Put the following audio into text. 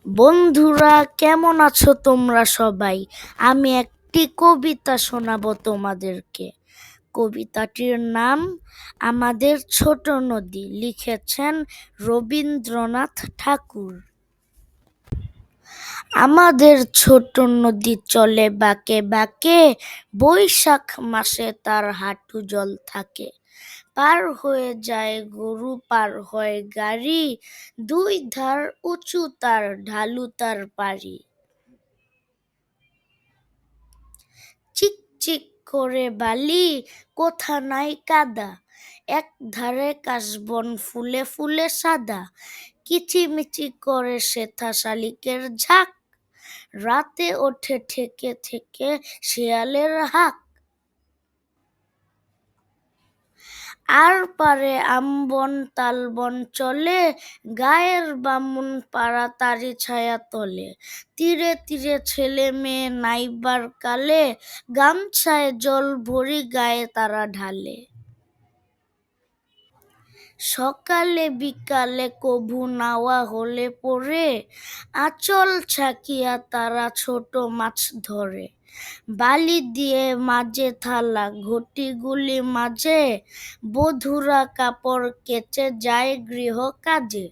বন্ধুরা, কেমন আছো তোমরা সবাই? আমি একটি কবিতা শোনাবো তোমাদেরকে। কবিতাটির নাম আমাদের ছোট নদী, লিখেছেন রবীন্দ্রনাথ ঠাকুর। আমাদের ছোট নদী চলে বাঁকে বাঁকে, বৈশাখ মাসে তার হাঁটু জল থাকে। পার হয়ে যায় গরু, পার হয় গাড়ি, দুই ধার উঁচু তার, ঢালু তার পাড়ি। চিকচিক করে বালি, কোথা নাই কাদা, এক ধারে কাশবন ফুলে ফুলে সাদা। কিচিমিচি করে সেথা শালিকের ঝাঁক, রাতে ওঠে থেকে থেকে শেয়ালের হাঁক। আর পারে আমবন তালবন চলে, গায়ের বামুন পাড়া তারি ছায়া তলে। তীরে তীরে ছেলে মেয়ে নাইবার কালে, গামছায় জল ভরি গায়ে তারা ঢালে। সকালে বিকালে কভু নাওয়া হলে পরে, আঁচল ছাকিয়া তারা ছোট মাছ ধরে। বালি দিয়ে মাঝে থালা, ঘটিগুলি মাঝে, বধূরা কাপড় কেচে যায় গৃহ কাজে।